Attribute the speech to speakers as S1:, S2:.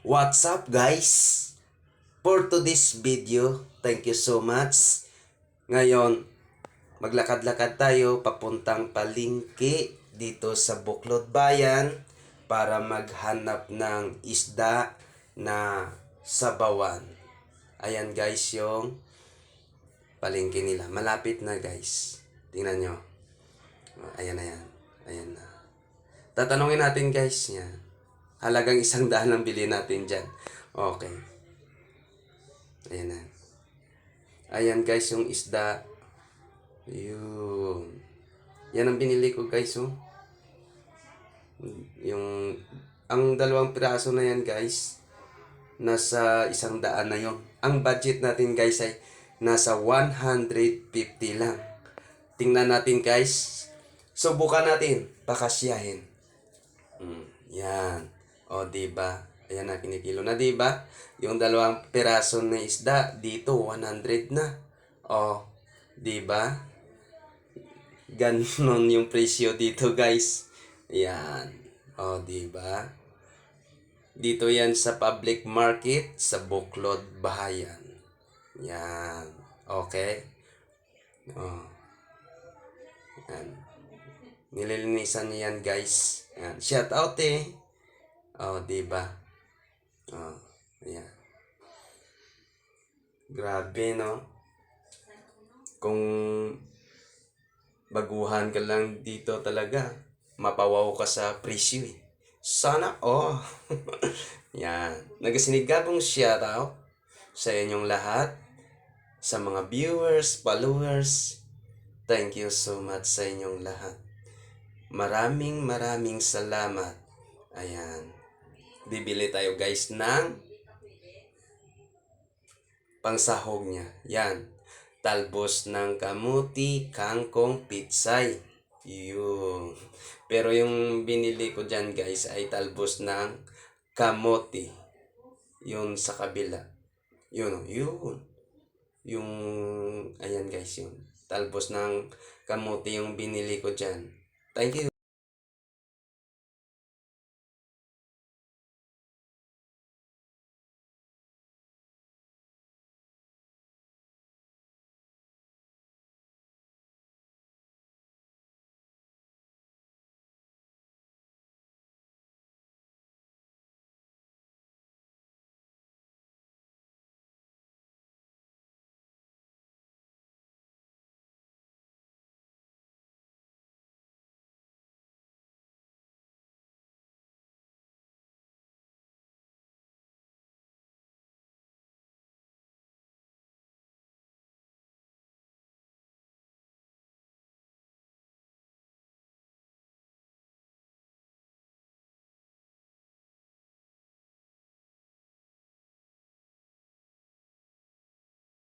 S1: What's up guys? For today's video, thank you so much. Ngayon, maglakad-lakad tayo papuntang palengke dito sa Buklod Bayan para maghanap ng isda na sabawan. Ayan guys yung palengke nila. Malapit na guys. Tingnan nyo. Ayan na yan. Ayan na. Tatanungin natin guys yan. Halagang 100 ang bili natin dyan. Okay. Ayan na. Ayan guys yung isda. Yun. Yan ang binili ko guys. Oh. Ang 2 piraso na yan guys. Nasa 100 na yon. Ang budget natin guys ay nasa 150 lang. Tingnan natin guys. Subukan natin. Pakasyahin. Yan. O, diba? Ayan na, kinikilo na, diba? Yung 2 piraso na isda, dito, 100 na. O, diba? Ganon yung presyo dito, guys. Yan. O, diba? Dito yan sa public market, sa Buklod Bayan. Yan. Okay? O. Yan. Nililinisan niya yan, guys. Yan. Shout out eh. Oh, diba? Oh, ayan. Grabe, no? Kung baguhan ka lang dito talaga, mapawaw ka sa presyo eh. Sana, oh. Yan. Nagasinigabong shout out sa inyong lahat, sa mga viewers, followers. Thank you so much sa inyong lahat. Maraming salamat. Ayan. Bibili tayo guys ng pangsahog niya. Yan. Talbos ng kamuti, kangkong, pitsay. Yun. Pero yung binili ko dyan guys ay talbos ng kamote. Yun sa kabila. Yun. Yung, ayan guys yun. Talbos ng kamote yung binili ko dyan. Thank you.